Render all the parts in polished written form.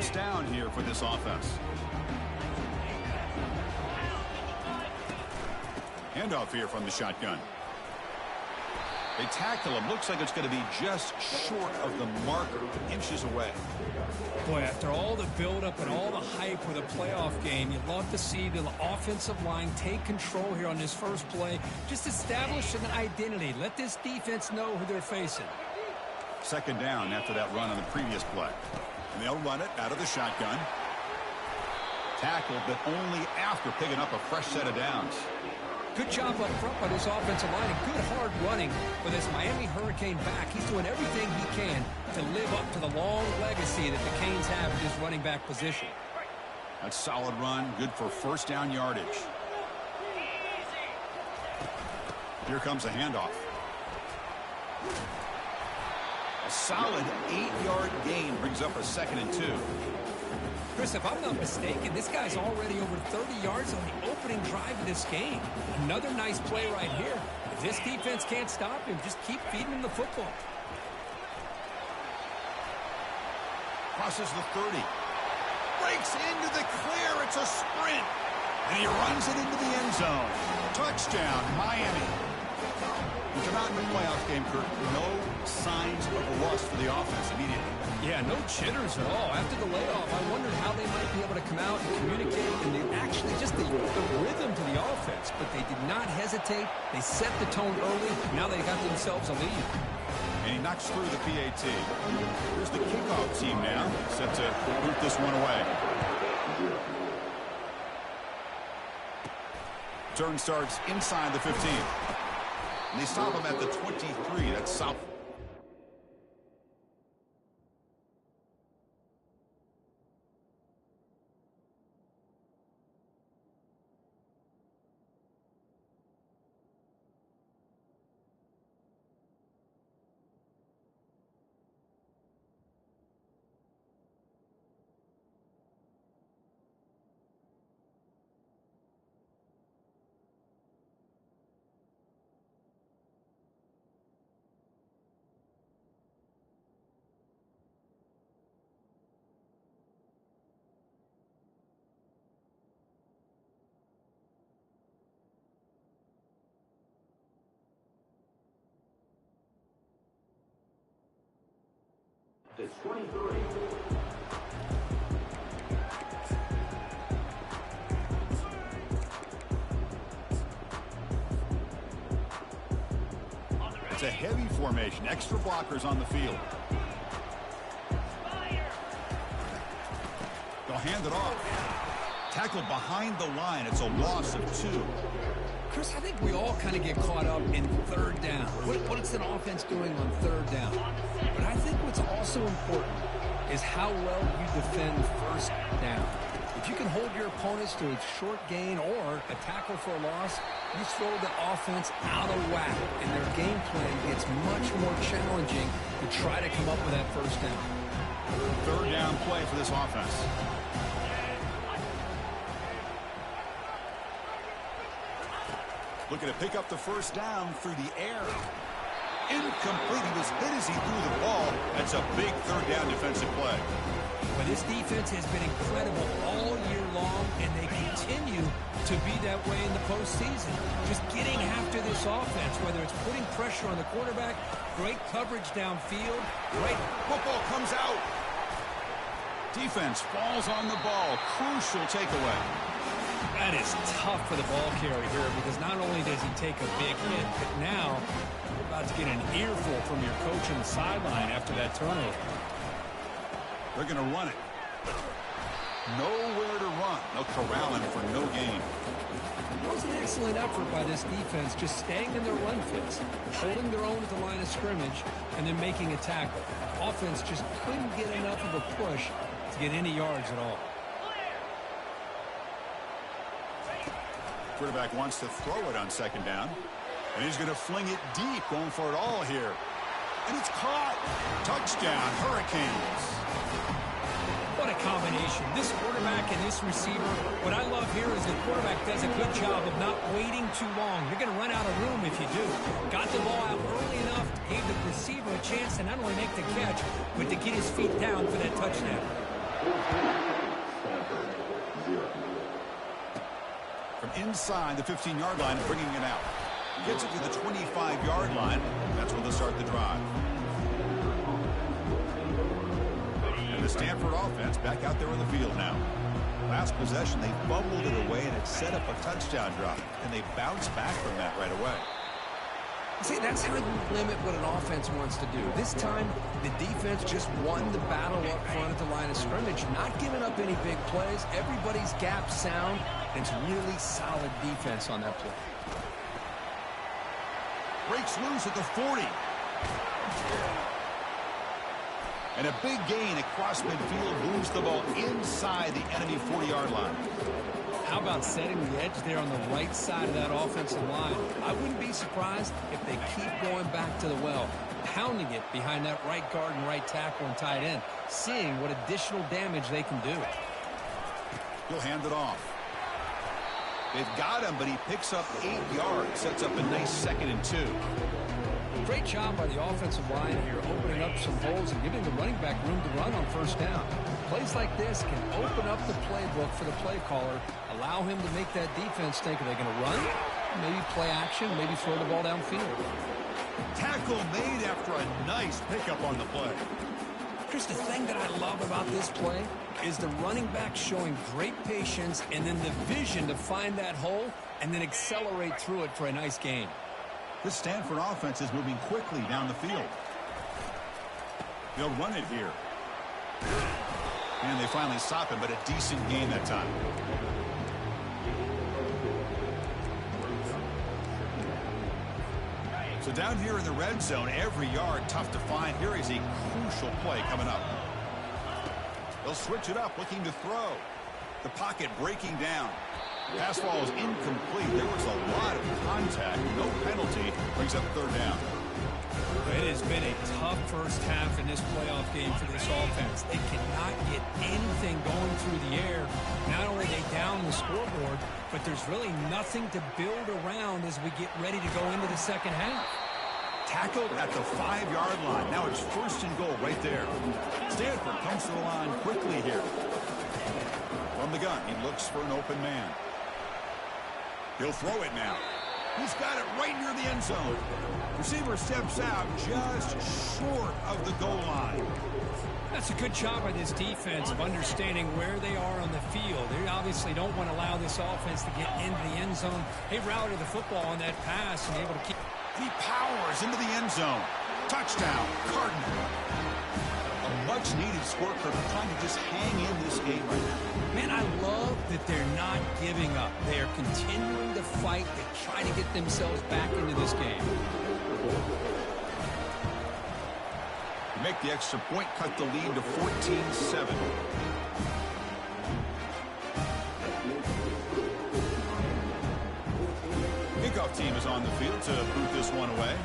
first down here for this offense. Handoff here from the shotgun. They tackle him. Looks like it's going to be just short of the marker, inches away. Boy, after all the buildup and all the hype with a playoff game, you'd love to see the offensive line take control here on this first play. Just establish an identity. Let this defense know who they're facing. Second down after that run on the previous play. And they'll run it out of the shotgun. Tackled, but only after picking up a fresh set of downs. Good job up front by this offensive line and good hard running for this Miami Hurricane back. He's doing everything he can to live up to the long legacy that the Canes have in this running back position. That's solid run, good for first down yardage. Here comes a handoff. A solid 8-yard gain brings up a 2nd and 2. Chris, if I'm not mistaken, this guy's already over 30 yards on the opening drive of this game. Another nice play right here. If this defense can't stop him, just keep feeding him the football. Crosses the 30. Breaks into the clear. It's a sprint. And he runs it into the end zone. Touchdown, Miami. We come out in the playoff game, Kirk. No signs of a loss for the offense immediately. Yeah, no jitters at all. After the layoff, I wondered how they might be able to come out and communicate and actually just the rhythm to the offense. But they did not hesitate. They set the tone early. Now they got themselves a lead. And he knocks through the PAT. Here's the kickoff team now, set to boot this one away. Turn starts inside the 15. And they stop him at the 23. That's south. It's 23. It's a heavy formation. Extra blockers on the field. They'll hand it off. Tackled behind the line. It's a loss of 2. Chris, I think we all kind of get caught up in third down. What is an offense doing on third down? But I think what's also important is how well you defend first down. If you can hold your opponents to a short gain or a tackle for a loss, you throw the offense out of whack, and their game plan gets much more challenging to try to come up with that first down. Third down play for this offense. Looking to pick up the first down through the air. Incomplete. He was hit as he threw the ball. That's a big third down defensive play. But this defense has been incredible all year long, and they continue to be that way in the postseason. Just getting after this offense, whether it's putting pressure on the quarterback, great coverage downfield, great Football comes out. Defense falls on the ball. Crucial takeaway. That is tough for the ball carrier here because not only does he take a big hit, but now you're about to get an earful from your coach on the sideline after that turnover. They're going to run it. Nowhere to run. They'll corral him for no gain. It was an excellent effort by this defense, just staying in their run fits, holding their own at the line of scrimmage, and then making a tackle. Offense just couldn't get enough of a push to get any yards at all. Quarterback wants to throw it on second down. And he's going to fling it deep, going for it all here. And it's caught. Touchdown, Hurricanes. What a combination. This quarterback and this receiver, what I love here is the quarterback does a good job of not waiting too long. You're going to run out of room if you do. Got the ball out early enough, gave the receiver a chance to not only make the catch, but to get his feet down for that touchdown. Stanford, 0. From inside the 15-yard line, bringing it out. Gets it to the 25-yard line. That's where they'll start the drive. And the Stanford offense back out there on the field now. Last possession, they fumbled it away, and it set up a touchdown drive. And they bounced back from that right away. See, that's how you limit what an offense wants to do. This time, the defense just won the battle up front at the line of scrimmage, not giving up any big plays. Everybody's gap sound, and it's really solid defense on that play. Breaks loose at the 40. And a big gain across midfield moves the ball inside the enemy 40-yard line. How about setting the edge there on the right side of that offensive line? I wouldn't be surprised if they keep going back to the well, pounding it behind that right guard and right tackle and tight end, seeing what additional damage they can do. He'll hand it off. They've got him, but he picks up 8 yards, sets up a nice 2nd and 2. Great job by the offensive line here, opening up some holes and giving the running back room to run on first down. Plays like this can open up the playbook for the play caller, allow him to make that defense think, are they going to run? Maybe play action, maybe throw the ball downfield. Tackle made after a nice pickup on the play. Chris, the thing that I love about this play is the running back showing great patience and then the vision to find that hole and then accelerate through it for a nice gain. This Stanford offense is moving quickly down the field. They'll run it here. And they finally stop him, but a decent gain that time. So down here in the red zone, every yard tough to find. Here is a crucial play coming up. They'll switch it up, looking to throw. The pocket breaking down. Pass ball is incomplete. There was a lot of contact. No penalty. Brings up 3rd down. It has been a tough first half in this playoff game for this offense. They cannot get anything going through the air. Not only are they down the scoreboard, but there's really nothing to build around as we get ready to go into the second half. Tackled at the 5-yard line. Now it's 1st and goal right there. Stanford comes to the line quickly here. From the gun, he looks for an open man. He'll throw it now. He's got it right near the end zone. Receiver steps out just short of the goal line. That's a good job by this defense of understanding where they are on the field. They obviously don't want to allow this offense to get into the end zone. They routed the football on that pass and able to keep. He powers into the end zone. Touchdown, Cardinal. A much-needed score for trying to just hang in this game right now. Man, I love that they're not giving up. They are continuing to fight to try to get themselves back into this game. To make the extra point, cut the lead to 14-7. Kickoff team is on the field to boot this one away.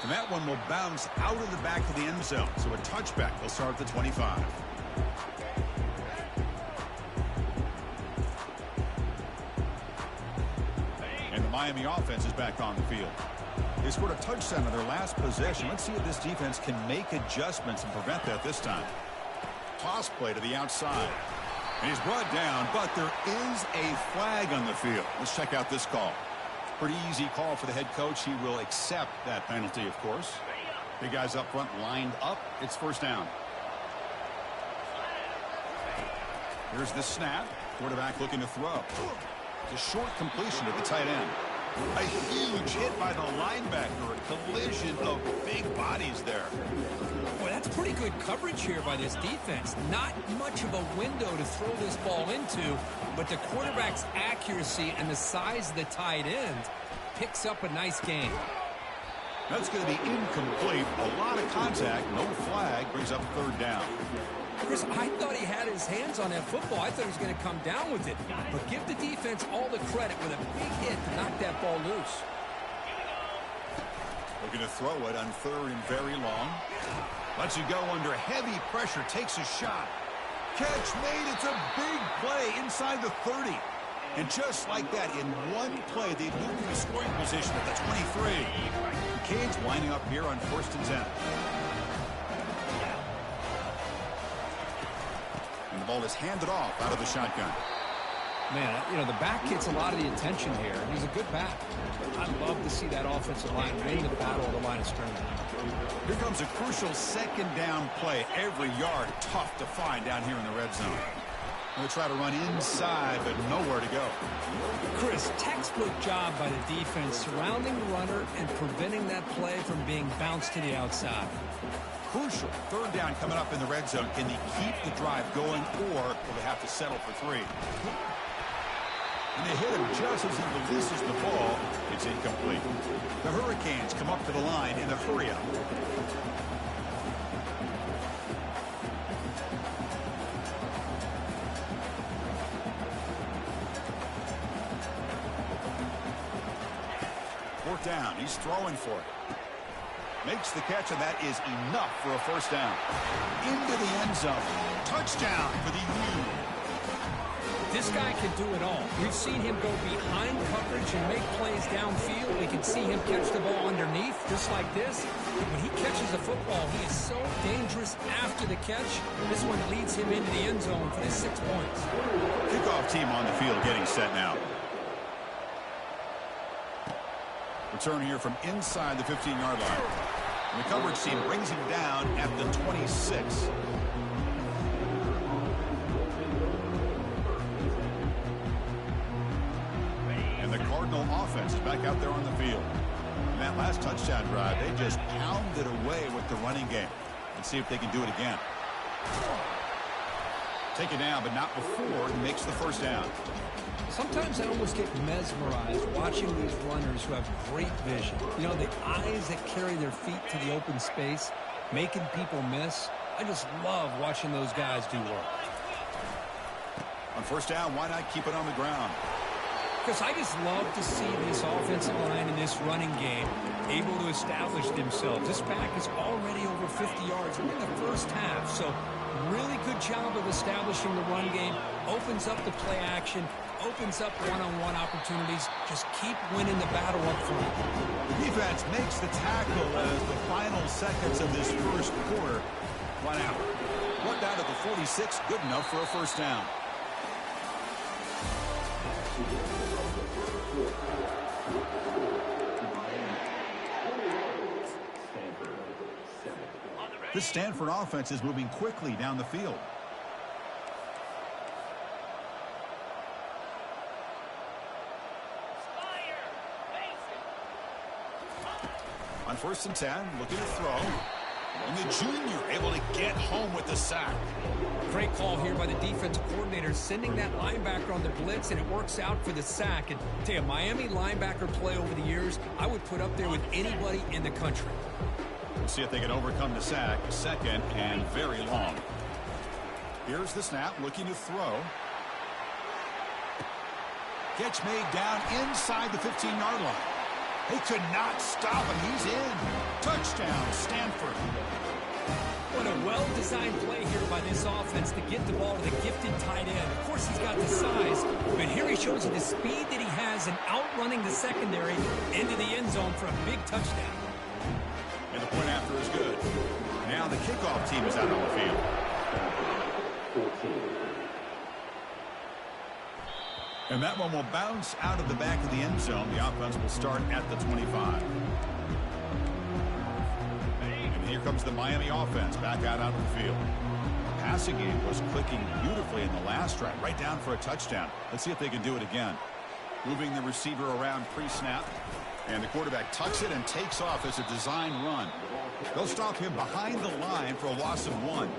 And that one will bounce out of the back of the end zone. So a touchback will start at the 25. And the Miami offense is back on the field. They scored a touchdown on their last possession. Let's see if this defense can make adjustments and prevent that this time. Toss play to the outside. And he's brought down, but there is a flag on the field. Let's check out this call. Pretty easy call for the head coach. He will accept that penalty, of course. Big guys up front lined up. It's 1st down. Here's the snap. Quarterback looking to throw. It's a short completion to the tight end. A huge hit by the linebacker. A collision of big bodies there. Boy, that's pretty good coverage here by this defense. Not much of a window to throw this ball into, but the quarterback's accuracy and the size of the tight end picks up a nice gain. That's going to be incomplete. A lot of contact. No flag. Brings up 3rd down. Chris, I thought he had his hands on that football. I thought he was going to come down with it. But give the defense all the credit with a big hit to knock that ball loose. Looking to throw it on 3rd and very long. Lets it go under heavy pressure. Takes a shot. Catch made. It's a big play inside the 30. And just like that, in one play, they moved into scoring position at the 23. The Canes lining up here on 1st and 10. And the ball is handed off out of the shotgun. Man, you know, the back gets a lot of the attention here. He's a good back. I'd love to see that offensive line win the battle of the line of scrimmage. Here comes a crucial 2nd down play. Every yard tough to find down here in the red zone. They'll try to run inside, but nowhere to go. Chris, textbook job by the defense surrounding the runner and preventing that play from being bounced to the outside. Crucial 3rd down coming up in the red zone. Can they keep the drive going, or will they have to settle for 3? And they hit him just as he releases the ball. It's incomplete. The Hurricanes come up to the line in the hurry-up. Fourth down. He's throwing for it. Makes the catch, and that is enough for a 1st down. Into the end zone. Touchdown for the U. This guy can do it all. We've seen him go behind coverage and make plays downfield. We can see him catch the ball underneath, just like this. When he catches the football, he is so dangerous after the catch. This one leads him into the end zone for the 6 points. Kickoff team on the field getting set now. Return here from inside the 15-yard line. And the coverage team brings him down at the 26. And the Cardinal offense is back out there on the field. In that last touchdown drive, they just pounded away with the running game. Let's see if they can do it again. Take it down, but not before he makes the 1st down. Sometimes I almost get mesmerized watching these runners who have great vision. You know, the eyes that carry their feet to the open space, making people miss. I just love watching those guys do work. On 1st down, why not keep it on the ground? Because I just love to see this offensive line and this running game able to establish themselves. This back is already over 50 yards. We're in the 1st half, so really good job of establishing the run game. Opens up the play action, opens up one-on-one opportunities. Just keep winning the battle up front. The defense makes the tackle as the final seconds of this 1st quarter run out. 1 down to the 46, good enough for a 1st down. This Stanford offense is moving quickly down the field. On 1st and 10, looking to throw. And the junior able to get home with the sack. Great call here by the defensive coordinator, sending that linebacker on the blitz, and it works out for the sack. And tell you, Miami linebacker play over the years, I would put up there with anybody in the country. We'll see if they can overcome the sack. 2nd and very long. Here's the snap, looking to throw. Catch made down inside the 15-yard line. They could not stop him. He's in. Touchdown, Stanford. What a well-designed play here by this offense to get the ball to the gifted tight end. Of course, he's got the size, but here he shows you the speed that he has in outrunning the secondary into the end zone for a big touchdown. And the point after is good. Now the kickoff team is out on the field. And that one will bounce out of the back of the end zone. The offense will start at the 25. And here comes the Miami offense back out onto the field. The passing game was clicking beautifully in the last drive, right down for a touchdown. Let's see if they can do it again. Moving the receiver around pre-snap. And the quarterback tucks it and takes off as a design run. They'll stop him behind the line for a loss of 1.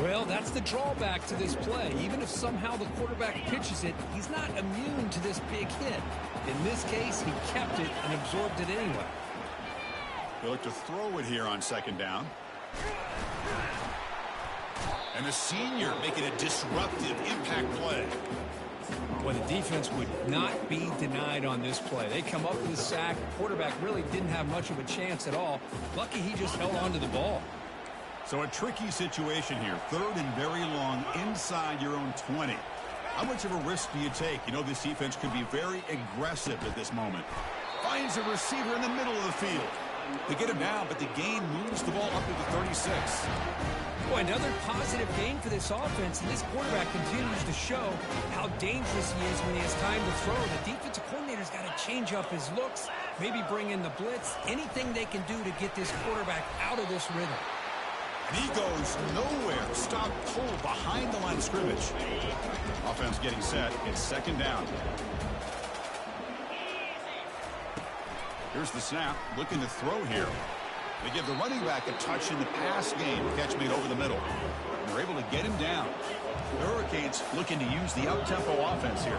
Well, that's the drawback to this play. Even if somehow the quarterback pitches it, he's not immune to this big hit. In this case, he kept it and absorbed it anyway. They look to throw it here on 2nd down. And the senior making a disruptive impact play. Well, the defense would not be denied on this play. They come up with a sack. The quarterback really didn't have much of a chance at all. Lucky he just held on to the ball. So a tricky situation here. 3rd and very long inside your own 20. How much of a risk do you take? You know this defense could be very aggressive at this moment. Finds a receiver in the middle of the field. They get him down, but the gain moves the ball up to the 36. Boy, another positive gain for this offense, and this quarterback continues to show how dangerous he is when he has time to throw. The defensive coordinator's got to change up his looks, maybe bring in the blitz, anything they can do to get this quarterback out of this rhythm. And he goes nowhere. Stop cold behind the line of scrimmage. Offense getting set. It's second down. Here's the snap. Looking to throw here. They give the running back a touch in the pass game. Catch made over the middle. And they're able to get him down. The Hurricanes looking to use the up-tempo offense here.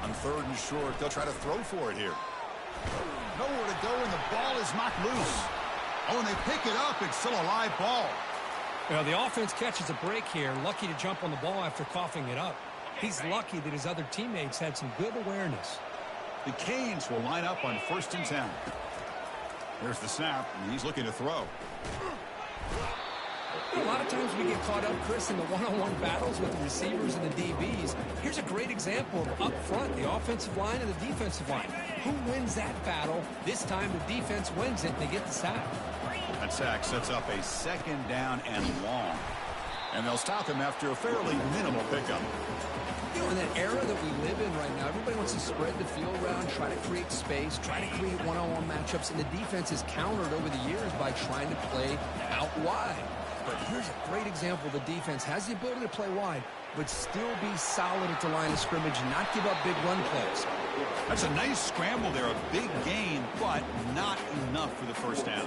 On third and short, they'll try to throw for it here. Nowhere to go, and the ball is knocked loose. Oh, and they pick it up. It's still a live ball. Well, the offense catches a break here. Lucky to jump on the ball after coughing it up. He's lucky that his other teammates had some good awareness. The Canes will line up on 1st and 10. There's the snap, and he's looking to throw. A lot of times we get caught up, Chris, in the one-on-one battles with the receivers and the DBs. Here's a great example of up front, the offensive line and the defensive line. Who wins that battle? This time the defense wins it, and they get the sack. That sack sets up a second down and long. And they'll stop him after a fairly minimal pickup. You know, in that era that we live in right now, everybody wants to spread the field around, try to create space, try to create one-on-one matchups, and the defense is countered over the years by trying to play out wide. But here's a great example. The defense has the ability to play wide, but still be solid at the line of scrimmage and not give up big run plays. That's a nice scramble there, a big gain, but not enough for the first down.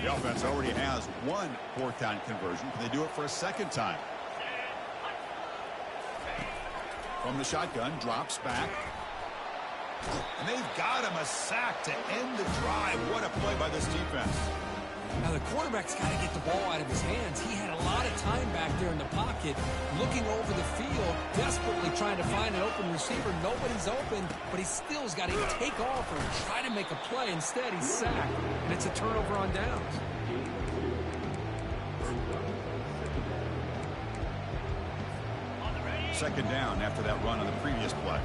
The offense already has one 4th down conversion. Can they do it for a second time? From the shotgun, drops back. And they've got him a sack to end the drive. What a play by this defense. Now, the quarterback's got to get the ball out of his hands. He had a lot of time back there in the pocket, looking over the field, desperately trying to find an open receiver. Nobody's open, but he still's got to take off or try to make a play. Instead, he's sacked, and it's a turnover on downs. Second down after that run on the previous play.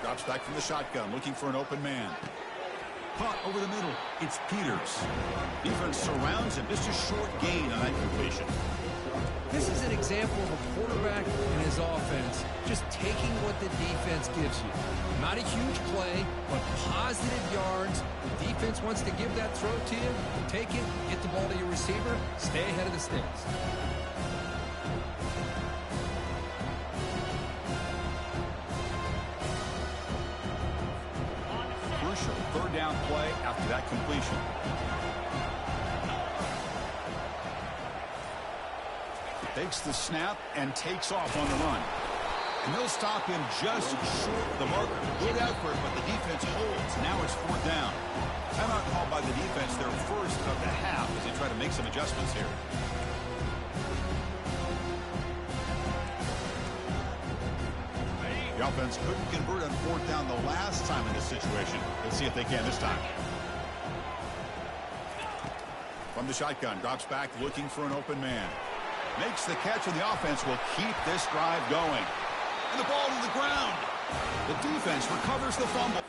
Drops back from the shotgun, looking for an open man. Caught over the middle. It's Peters. Defense surrounds him. Just a short gain on that completion. This is an example of a quarterback and his offense just taking what the defense gives you. Not a huge play, but positive yards. The defense wants to give that throw to you. Take it, get the ball to your receiver, stay ahead of the sticks. Crucial 3rd down play after that completion. Takes the snap and takes off on the run. And they'll stop him just short of the marker. Good effort, but the defense holds. Now it's 4th down. Timeout called by the defense, their first of the half, as they try to make some adjustments here. The offense couldn't convert on 4th down the last time in this situation. Let's see if they can this time. From the shotgun, drops back, looking for an open man. Makes the catch, and the offense will keep this drive going. And the ball to the ground. The defense recovers the fumble.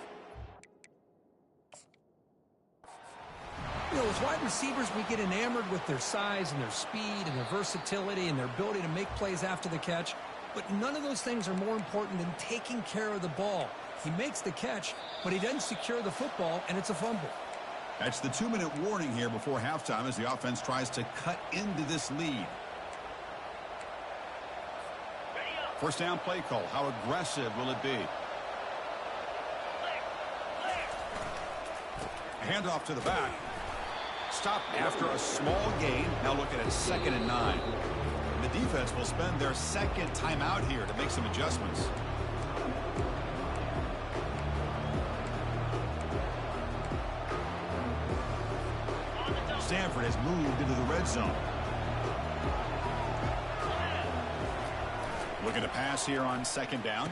You know, with wide receivers, we get enamored with their size and their speed and their versatility and their ability to make plays after the catch. But none of those things are more important than taking care of the ball. He makes the catch, but he doesn't secure the football, and it's a fumble. That's the 2-minute warning here before halftime as the offense tries to cut into this lead. First down play call. How aggressive will it be? Handoff to the back. Stop after a small gain. Now looking at 2nd and 9. And the defense will spend their second timeout here to make some adjustments. Stanford has moved into the red zone. Looking to pass here on 2nd down.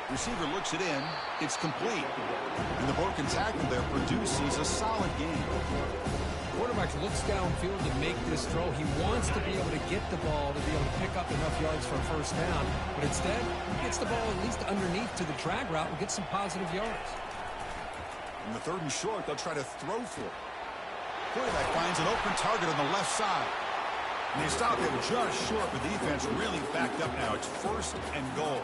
Receiver looks it in. It's complete. And the broken tackle there produces a solid gain. Quarterback looks downfield to make this throw. He wants to be able to get the ball to be able to pick up enough yards for a first down. But instead, he gets the ball at least underneath to the drag route and gets some positive yards. In the 3rd and short, they'll try to throw for it. Quarterback finds an open target on the left side. And they stop him just short, but the defense really backed up now. It's 1st and goal.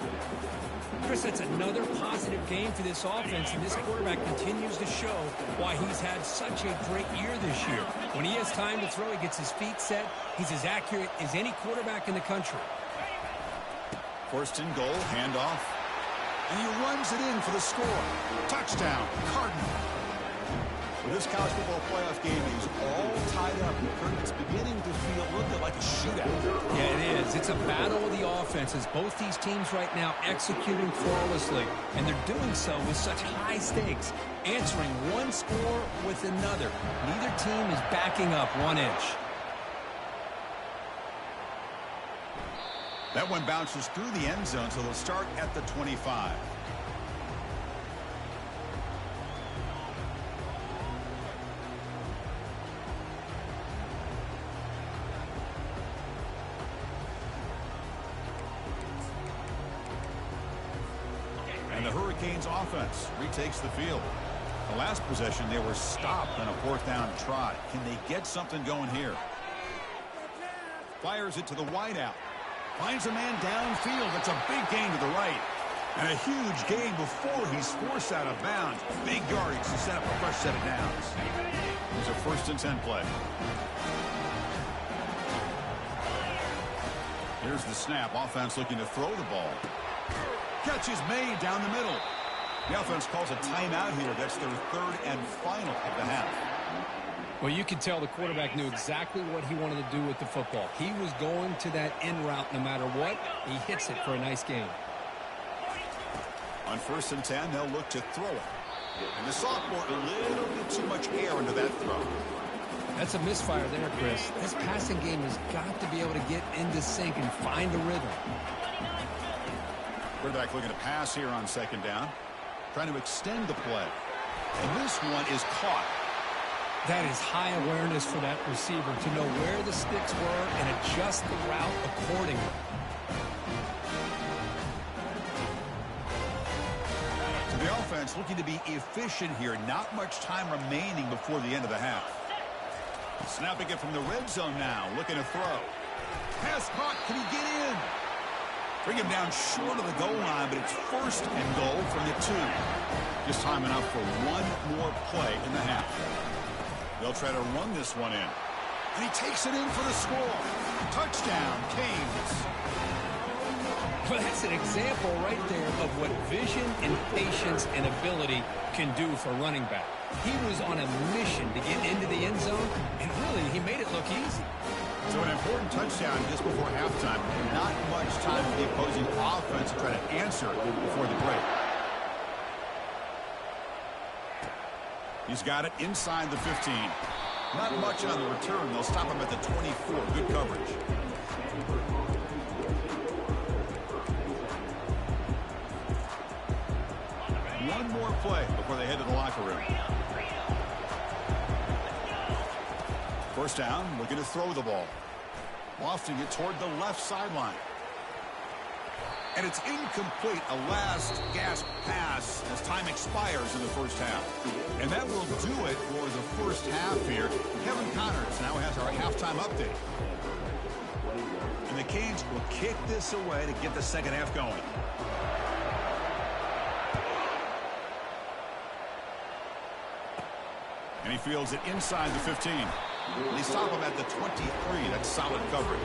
Chris, that's another positive game for this offense, and this quarterback continues to show why he's had such a great year this year. When he has time to throw, he gets his feet set. He's as accurate as any quarterback in the country. 1st and goal, handoff. And he runs it in for the score. Touchdown, Cardinal. With this college football playoff game is all tied up. It's beginning to feel a little bit like a shootout. Yeah, it is. It's a battle of the offenses. Both these teams right now executing flawlessly, and they're doing so with such high stakes, answering one score with another. Neither team is backing up 1 inch. That one bounces through the end zone, so they'll start at the 25. And the Hurricanes offense retakes the field. The last possession, they were stopped on a 4th down try. Can they get something going here? Fires it to the wideout. Finds a man downfield. That's a big gain to the right. And a huge gain before he's forced out of bounds. Big yardage to set up a fresh set of downs. Here's a 1st and 10 play. Here's the snap. Offense looking to throw the ball. Catch is made down the middle. The offense calls a timeout here. That's their 3rd and final of the half. Well, you can tell the quarterback knew exactly what he wanted to do with the football. He was going to that end route no matter what. He hits it for a nice gain. On 1st and 10, they'll look to throw it. And the sophomore, a little bit too much air into that throw. That's a misfire there, Chris. This passing game has got to be able to get into sync and find a rhythm. Quarterback looking to pass here on 2nd down. Trying to extend the play. And this one is caught. That is high awareness for that receiver to know where the sticks were and adjust the route accordingly. So the offense looking to be efficient here. Not much time remaining before the end of the half. Snapping it from the red zone now. Looking to throw. Pass caught. Can he get in? Bring him down short of the goal line, but it's 1st and goal from the 2. Just time enough for one more play in the half. They'll try to run this one in. And he takes it in for the score. Touchdown, Canes. Well, that's an example right there of what vision and patience and ability can do for running back. He was on a mission to get into the end zone, and really, he made it look easy. So an important touchdown just before halftime. Not much time for the opposing offense to try to answer before the break. He's got it inside the 15. Not much on the return. They'll stop him at the 24. Good coverage. One more play before they head to the locker room. 1st down, looking to throw the ball. Lofting it toward the left sideline. And it's incomplete, a last gasp pass as time expires in the 1st half. And that will do it for the 1st half here. Kevin Connors now has our halftime update. And the Canes will kick this away to get the 2nd half going. And he fields it inside the 15. They stop him at the 23. That's solid coverage.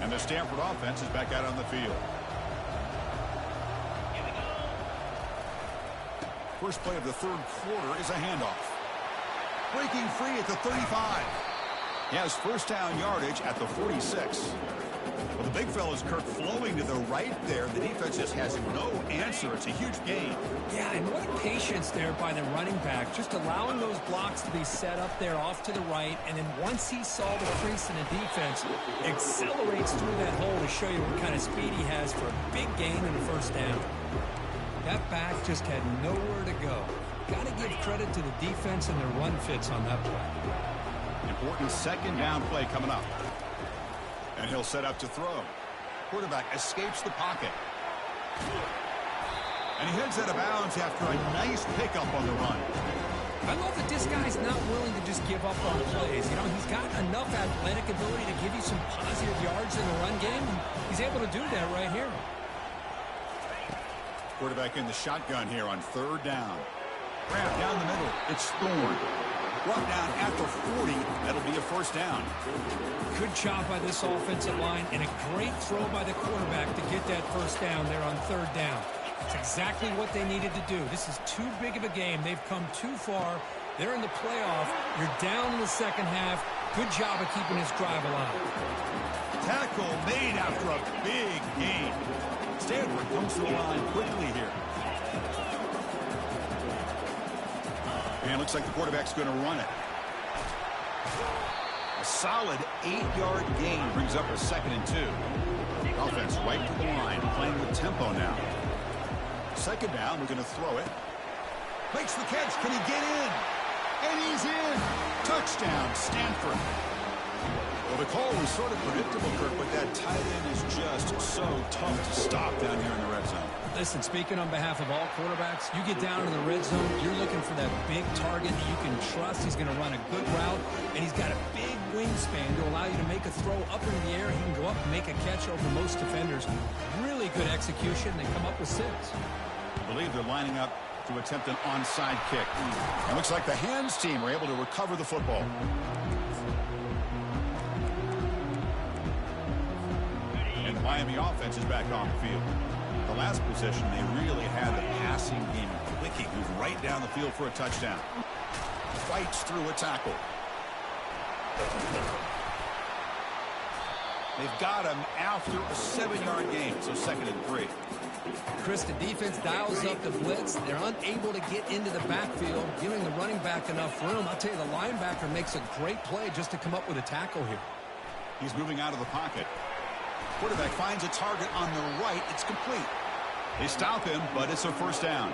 And the Stanford offense is back out on the field. First play of the 3rd quarter is a handoff. Breaking free at the 35. He has 1st down yardage at the 46. Well, the big fella's Kirk flowing to the right there. The defense just has no answer. It's a huge gain. Yeah, and what a patience there by the running back, just allowing those blocks to be set up there off to the right, and then once he saw the crease in the defense, accelerates through that hole to show you what kind of speed he has for a big gain and a first down. That back just had nowhere to go. Got to give credit to the defense and their run fits on that play. Important second down play coming up. And he'll set up to throw. Quarterback escapes the pocket. And he heads out of bounds after a nice pickup on the run. I love that this guy's not willing to just give up on plays. You know, he's got enough athletic ability to give you some positive yards in the run game. He's able to do that right here. Quarterback in the shotgun here on third down. Grab down the middle. It's Thorne. Brought down at the 40. That'll be a first down. Good job by this offensive line and a great throw by the quarterback to get that first down there on third down. That's exactly what they needed to do. This is too big of a game. They've come too far. They're in the playoff. You're down in the second half. Good job of keeping this drive alive. Tackle made after a big gain. Stanford comes to the line quickly here. And looks like the quarterback's going to run it. A solid 8-yard gain brings up a 2nd and 2. Offense right to the line, playing with tempo now. Second down, we're going to throw it. Makes the catch. Can he get in? And he's in. Touchdown, Stanford. Well, the call was sort of predictable, Kirk, but that tight end is just so tough to stop down here in the red zone. Listen, speaking on behalf of all quarterbacks, you get down in the red zone, you're looking for that big target that you can trust. He's going to run a good route, and he's got a big wingspan to allow you to make a throw up into the air. He can go up and make a catch over most defenders. Really good execution. They come up with 6. I believe they're lining up to attempt an onside kick. It looks like the hands team are able to recover the football. And the Miami offense is back on the field. The last possession, they really had the passing game clicking, moved right down the field for a touchdown. Fights through a tackle. They've got him after a 7-yard gain, so 2nd and 3. Chris, the defense dials up the blitz. They're unable to get into the backfield, giving the running back enough room. I'll tell you, the linebacker makes a great play just to come up with a tackle here. He's moving out of the pocket. Quarterback finds a target on the right. It's complete. They stop him, but it's a first down.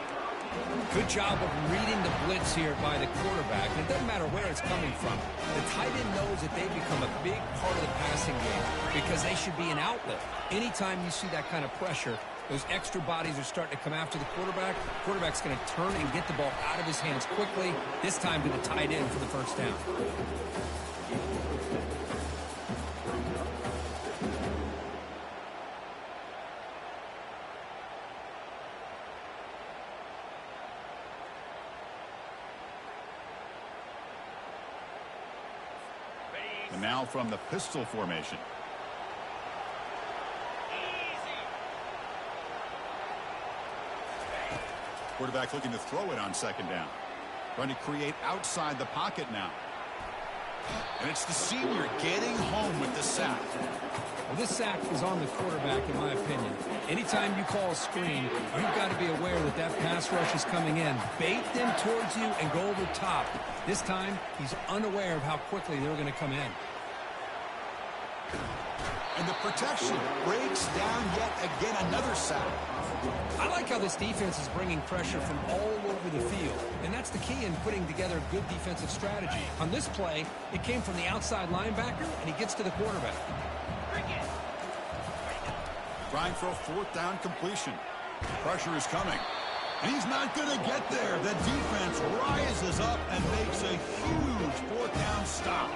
Good job of reading the blitz here by the quarterback. And it doesn't matter where it's coming from. The tight end knows that they become a big part of the passing game because they should be an outlet. Anytime you see that kind of pressure, those extra bodies are starting to come after the quarterback. Quarterback's going to turn and get the ball out of his hands quickly, this time to the tight end for the first down. And now from the pistol formation. Quarterback looking to throw it on second down. Trying to create outside the pocket now. And it's the senior getting home with the sack. Well, this sack is on the quarterback, in my opinion. Anytime you call a screen, you've got to be aware that that pass rush is coming in. Bait them towards you and go over top. This time, he's unaware of how quickly they're going to come in. And the protection breaks down yet again, another sack. I like how this defense is bringing pressure from all over the field, and that's the key in putting together a good defensive strategy. On this play, it came from the outside linebacker, and he gets to the quarterback. Trying for a fourth down completion. Pressure is coming. And he's not going to get there. The defense rises up and makes a huge fourth down stop.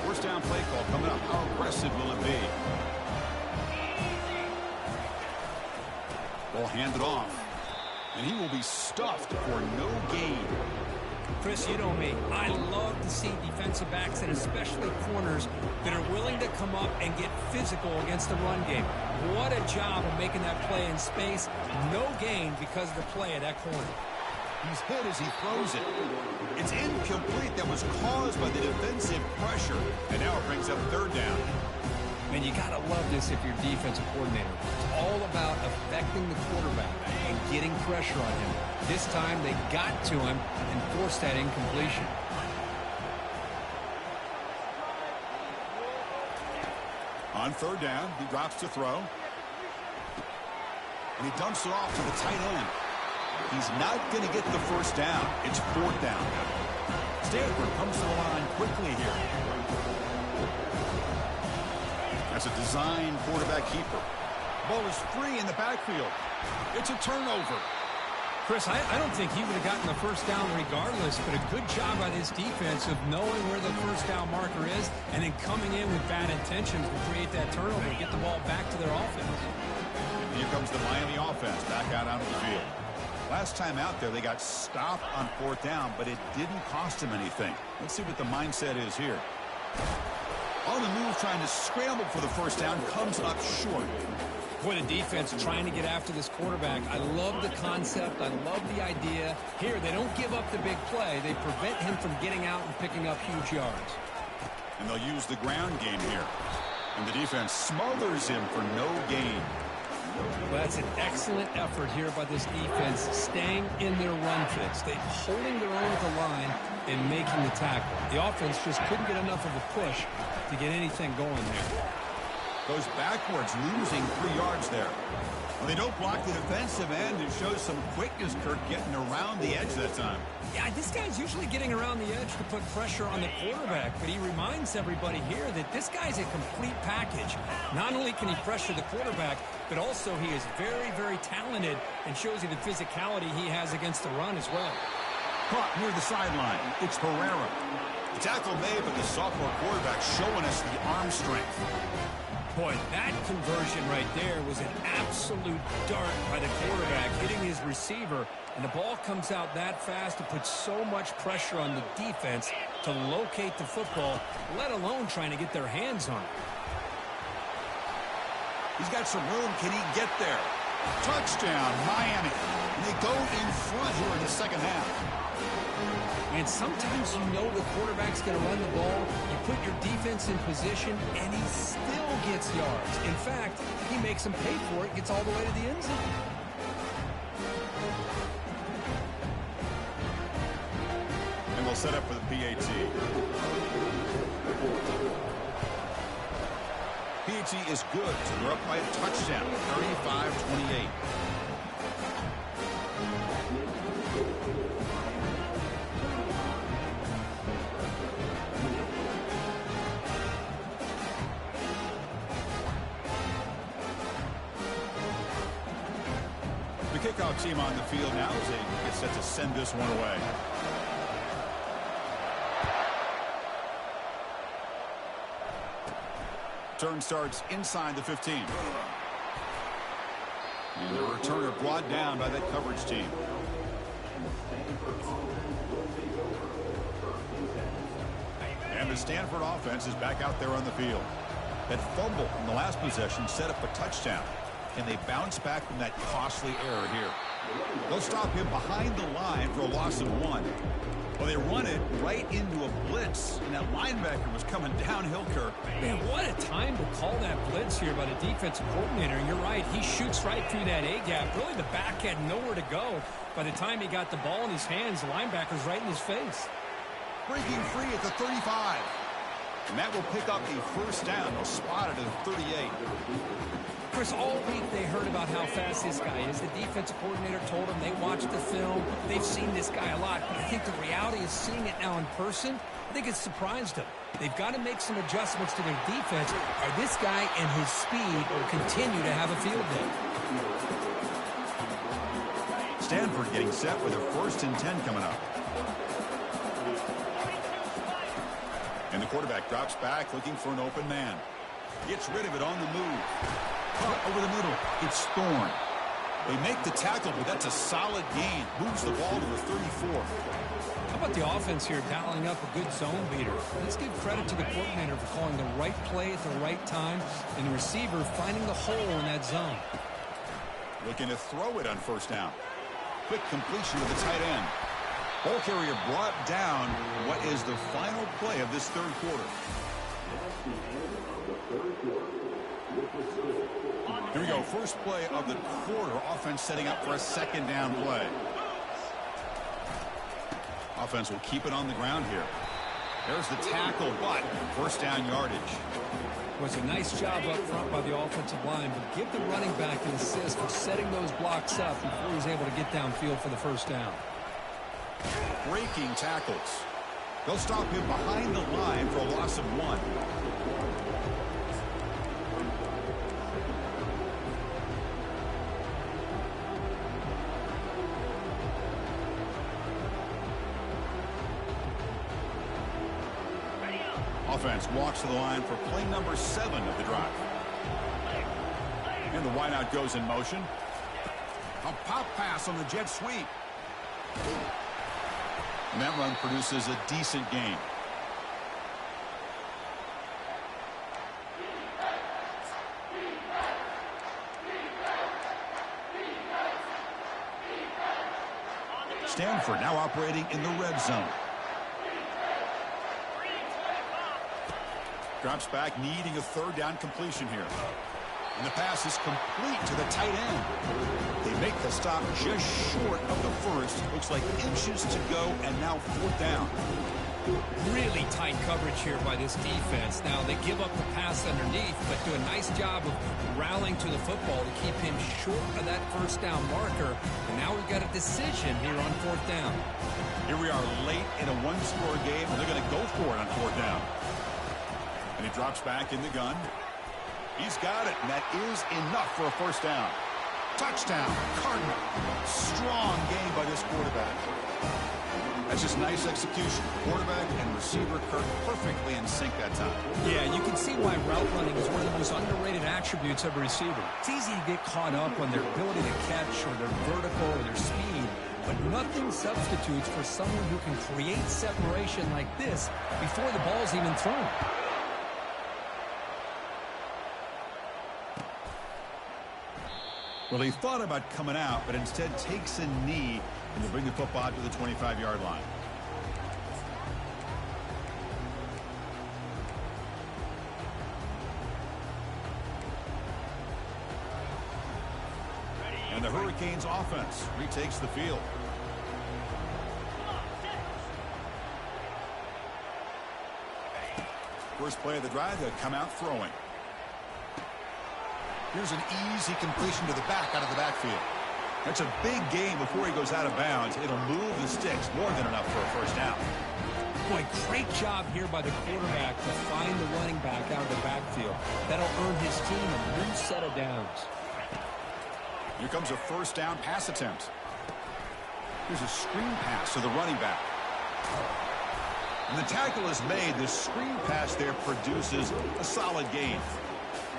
First down play call coming up. How aggressive will it be? Ball handed off. And he will be stuffed for no gain. Chris, you know me. I love to see defensive backs and especially corners that are willing to come up and get physical against the run game. What a job of making that play in space. No gain because of the play of that corner. He's hit as he throws it. It's incomplete. That was caused by the defensive pressure. And now it brings up third down. Man, you got to love this if you're defensive coordinator. It's all about affecting the quarterback and getting pressure on him. This time they got to him and forced that incompletion. On third down, he drops to throw. And he dumps it off to the tight end. He's not going to get the first down. It's fourth down. Stanford comes to the line quickly here. That's a design quarterback keeper. Ball is free in the backfield. It's a turnover. Chris, I don't think he would have gotten the first down regardless, but a good job by this defense of knowing where the first down marker is and then coming in with bad intentions to create that turnover and get the ball back to their offense. Here comes the Miami offense back out onto the field. Last time out there, they got stopped on fourth down, but it didn't cost them anything. Let's see what the mindset is here. On the move, trying to scramble for the first down, comes up short. Boy, the defense trying to get after this quarterback. I love the concept. I love the idea. Here, they don't give up the big play. They prevent him from getting out and picking up huge yards. And they'll use the ground game here. And the defense smothers him for no gain. Well, that's an excellent effort here by this defense, staying in their run fits. They're holding their own at the line and making the tackle. The offense just couldn't get enough of a push to get anything going there. Goes backwards, losing 3 yards there. When they don't block the defensive end, it shows some quickness, Kirk, getting around the edge that time. Yeah, this guy's usually getting around the edge to put pressure on the quarterback, but he reminds everybody here that this guy's a complete package. Not only can he pressure the quarterback, but also he is very, very talented and shows you the physicality he has against the run as well. Caught near the sideline. It's Herrera. The tackle made, but the sophomore quarterback showing us the arm strength. Boy, that conversion right there was an absolute dart by the quarterback, hitting his receiver, and the ball comes out that fast to put so much pressure on the defense to locate the football, let alone trying to get their hands on it. He's got some room. Can he get there? Touchdown, Miami. And they go in front here in the second half. And sometimes you know the quarterback's going to run the ball. You put your defense in position, and he still gets yards. In fact, he makes them pay for it, gets all the way to the end zone. And they'll set up for the PAT. PAT is good, so they're up by a touchdown, 35-28. Kickoff team on the field now as they get set to send this one away. Turn starts inside the 15. And the returner brought down by that coverage team. And the Stanford offense is back out there on the field. That fumble in the last possession set up a touchdown. Can they bounce back from that costly error here? They'll stop him behind the line for a loss of 1. Well, they run it right into a blitz, and that linebacker was coming downhill, Kirk. Man, what a time to call that blitz here by the defensive coordinator. And you're right, he shoots right through that A-gap. Really, the back had nowhere to go. By the time he got the ball in his hands, the linebacker's right in his face. Breaking free at the 35. And that will pick up a first down. They'll spot it at the 38. Chris, all week they heard about how fast this guy is. The defensive coordinator told them they watched the film. They've seen this guy a lot. But I think the reality is seeing it now in person, I think it's surprised them. They've got to make some adjustments to their defense, or this guy and his speed will continue to have a field day. Stanford getting set with their 1st and 10 coming up. And the quarterback drops back looking for an open man. Gets rid of it on the move. Caught over the middle. It's Thorne. They make the tackle, but that's a solid gain. Moves the ball to the 34. How about the offense here dialing up a good zone beater? Let's give credit to the coordinator for calling the right play at the right time and the receiver finding the hole in that zone. Looking to throw it on first down. Quick completion to the tight end. Ball carrier brought down what is the final play of this third quarter. Here we go. First play of the quarter. Offense setting up for a second down play. Offense will keep it on the ground here. There's the tackle, but first down yardage. Well, it's a nice job up front by the offensive line, but give the running back an assist for setting those blocks up before he's able to get downfield for the first down. Breaking tackles. They'll stop him behind the line for a loss of 1. Offense walks to the line for play number 7 of the drive. And the wideout goes in motion. A pop pass on the jet sweep. And that run produces a decent gain. Stanford now operating in the red zone. Drops back, needing a third down completion here. And the pass is complete to the tight end. They make the stop just short of the first. Looks like inches to go, and now fourth down. Really tight coverage here by this defense. Now, they give up the pass underneath, but do a nice job of rallying to the football to keep him short of that first down marker. And now we've got a decision here on fourth down. Here we are late in a one-score game, and they're going to go for it on fourth down. And he drops back in the gun. He's got it, and that is enough for a first down. Touchdown, Cardinal. Strong game by this quarterback. That's just nice execution. Quarterback and receiver Kirk perfectly in sync that time. Yeah, you can see why route running is one of the most underrated attributes of a receiver. It's easy to get caught up on their ability to catch or their vertical or their speed, but nothing substitutes for someone who can create separation like this before the ball's even thrown. Well, he thought about coming out, but instead takes a knee and to bring the football to the 25-yard line. And the Hurricanes offense retakes the field. First play of the drive, they'll come out throwing. Here's an easy completion to the back out of the backfield. That's a big gain before he goes out of bounds. It'll move the sticks, more than enough for a first down. Boy, great job here by the quarterback to find the running back out of the backfield. That'll earn his team a new set of downs. Here comes a first down pass attempt. Here's a screen pass to the running back. And the tackle is made. The screen pass there produces a solid gain.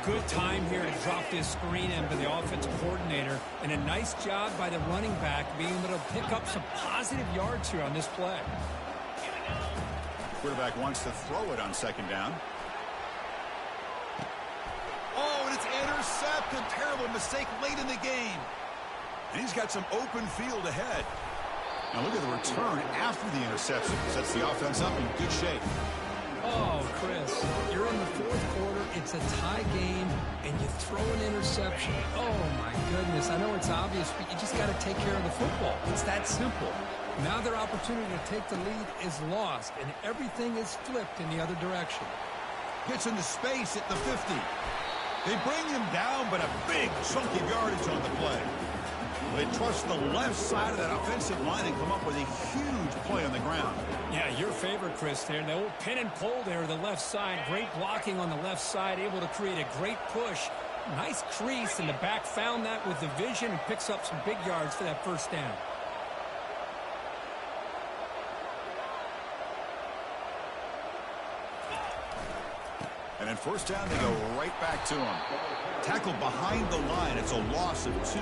Good time here to drop this screen in by the offensive coordinator, and a nice job by the running back being able to pick up some positive yards here on this play. Quarterback wants to throw it on second down. Oh, and it's intercepted. Terrible mistake late in the game. And he's got some open field ahead. Now look at the return after the interception. Sets the offense up in good shape. Oh, Chris, you're in the fourth quarter. It's a tie game, and you throw an interception. Oh, my goodness. I know it's obvious, but you just got to take care of the football. It's that simple. Now their opportunity to take the lead is lost, and everything is flipped in the other direction. Gets into space at the 50. They bring him down, but a big chunk of yardage on the play. They trust the left side of that offensive line and come up with a huge play on the ground. Yeah, your favorite, Chris, there. The old pin and pull there, the left side. Great blocking on the left side, able to create a great push. Nice crease, and the back found that with the vision and picks up some big yards for that first down. And then first down, they go right back to him. Tackled behind the line. It's a loss of 2.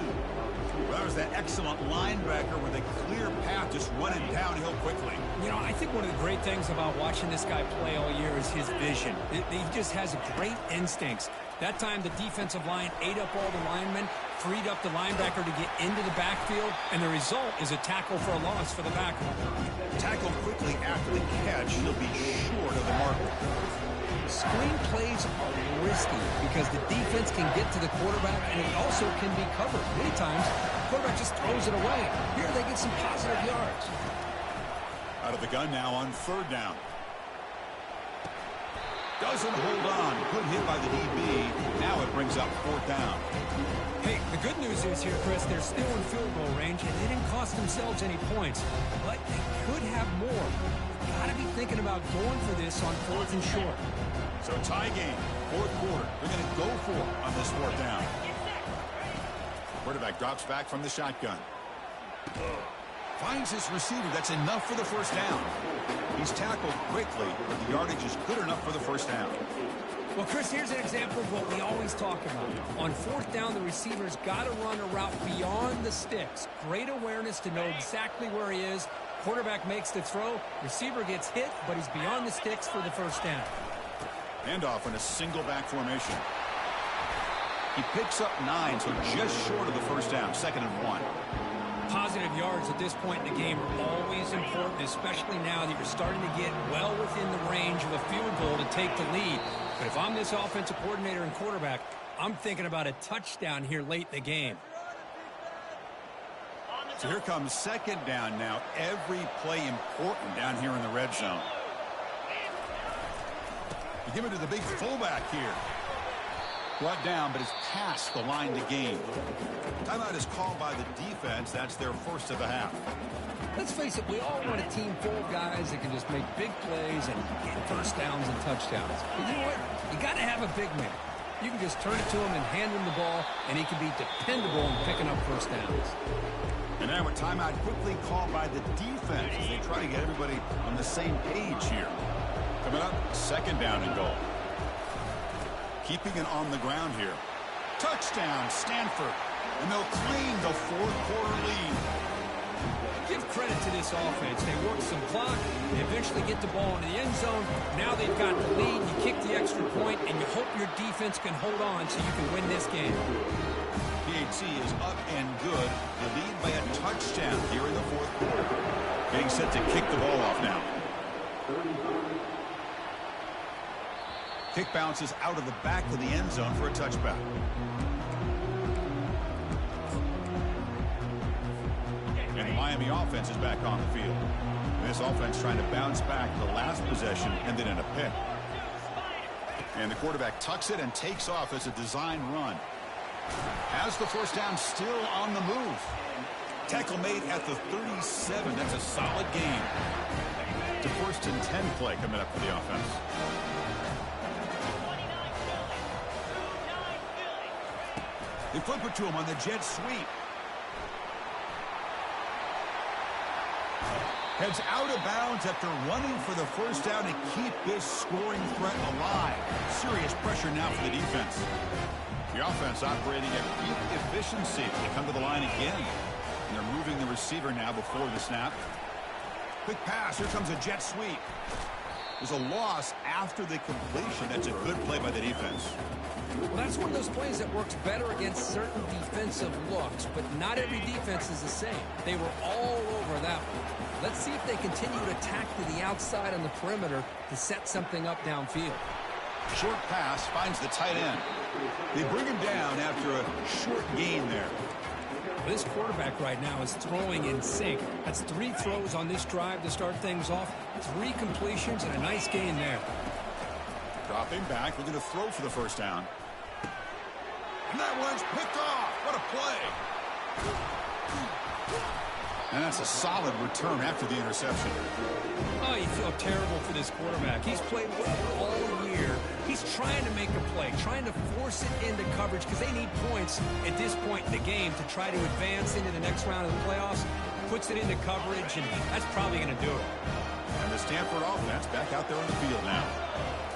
Well, that was that excellent linebacker with a clear path just running downhill quickly. You know, I think one of the great things about watching this guy play all year is his vision. He just has great instincts. That time, the defensive line ate up all the linemen, freed up the linebacker to get into the backfield, and the result is a tackle for a loss for the backer. Tackled quickly after the catch. He'll be short of the marker. screen plays are risky because the defense can get to the quarterback, and it also can be covered. Many times, the quarterback just throws it away. Here they get some positive yards. Out of the gun now on third down. Doesn't hold on. Good hit by the DB. Now it brings up fourth down. Hey, the good news is here, Chris, they're still in field goal range, and they didn't cost themselves any points. But they could have more. Got to be thinking about going for this on fourth and short. So tie game, fourth quarter. They're going to go for it on this fourth down. Quarterback drops back from the shotgun. Finds his receiver. That's enough for the first down. He's tackled quickly, but the yardage is good enough for the first down. Well, Chris, here's an example of what we always talk about. On fourth down, the receiver's got to run a route beyond the sticks. Great awareness to know exactly where he is. Quarterback makes the throw. Receiver gets hit, but he's beyond the sticks for the first down. Handoff in a single back formation. He picks up 9, so just short of the first down. 2nd and 1. Positive yards at this point in the game are always important, especially now that you're starting to get well within the range of a field goal to take the lead. But if I'm this offensive coordinator and quarterback, I'm thinking about a touchdown here late in the game. So here comes 2nd down now. Every play important down here in the red zone. You give it to the big fullback here. Brought down, but is past the line to gain. Timeout is called by the defense. That's their first of the half. Let's face it, we all want a team full of guys that can just make big plays and get first downs and touchdowns. But you know what? You got to have a big man. You can just turn it to him and hand him the ball, and he can be dependable in picking up first downs. And now a timeout quickly called by the defense as they try to get everybody on the same page here. Coming up, 2nd down and goal. Keeping it on the ground here. Touchdown, Stanford. And they'll claim the fourth quarter lead. Give credit to this offense. They work some clock. They eventually get the ball into the end zone. Now they've got the lead. You kick the extra point, and you hope your defense can hold on so you can win this game. PHC is up and good. They lead by a touchdown here in the fourth quarter. Getting set to kick the ball off now. Kick bounces out of the back of the end zone for a touchback. And the Miami offense is back on the field. And this offense trying to bounce back the last possession, ended in a pick. And the quarterback tucks it and takes off as a design run. Has the first down, still on the move. Tackle made at the 37. That's a solid game. It's a 1st and 10 play coming up for the offense. They flip it to him on the jet sweep. Heads out of bounds after running for the first down to keep this scoring threat alive. Serious pressure now for the defense. The offense operating at peak efficiency. They come to the line again. And they're moving the receiver now before the snap. Quick pass. Here comes a jet sweep. There's a loss after the completion. That's a good play by the defense. Well, that's one of those plays that works better against certain defensive looks, but not every defense is the same. They were all over that one. Let's see if they continue to attack to the outside on the perimeter to set something up downfield. Short pass finds the tight end. They bring him down after a short gain there. This quarterback right now is throwing in sync. That's 3 throws on this drive to start things off. 3 completions and a nice gain there. Dropping back, looking to throw for the first down. And that one's picked off. What a play. And that's a solid return after the interception. Oh, you feel terrible for this quarterback. He's played well all year. He's trying to make a play, trying to force it into coverage because they need points at this point in the game to try to advance into the next round of the playoffs. Puts it into coverage, and that's probably going to do it. And the Stanford offense back out there on the field now.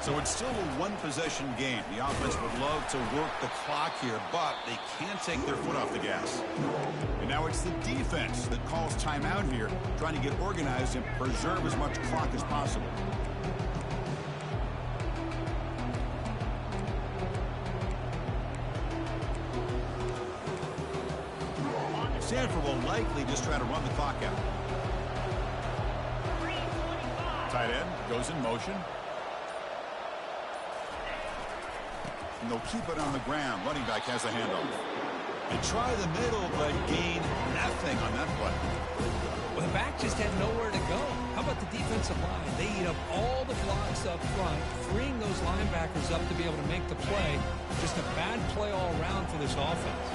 So it's still a one-possession game. The offense would love to work the clock here, but they can't take their foot off the gas. And now it's the defense that calls timeout here, trying to get organized and preserve as much clock as possible. Stanford will likely just try to run the clock out. Tight end goes in motion. And they'll keep it on the ground. Running back has the handoff. They try the middle, but gain nothing on that play. Well, the back just had nowhere to go. How about the defensive line? They eat up all the blocks up front, freeing those linebackers up to be able to make the play. Just a bad play all around for this offense.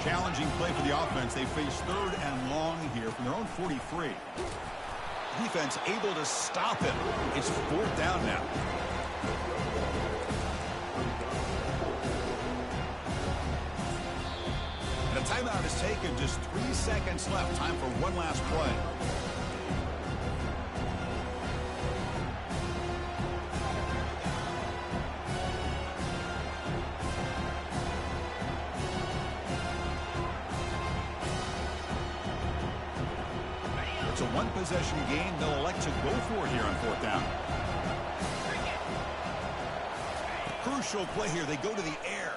Challenging play for the offense. They face 3rd and long here from their own 43. Defense able to stop him. It's 4th down now. And a timeout is taken. Just 3 seconds left. Time for one last play. It's a one-possession game they'll elect to go for here on 4th down. Crucial play here. They go to the air.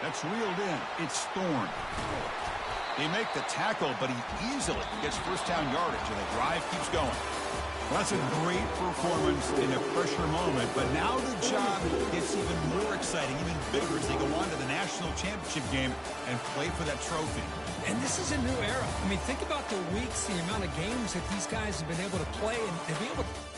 That's reeled in. It's Thorne. They make the tackle, but he easily gets first down yardage, and the drive keeps going. Well, that's a great performance in a pressure moment, but now the job gets even more exciting, even bigger as they go on to the national championship game and play for that trophy. And this is a new era. I mean, think about the weeks, the amount of games that these guys have been able to play and to be able to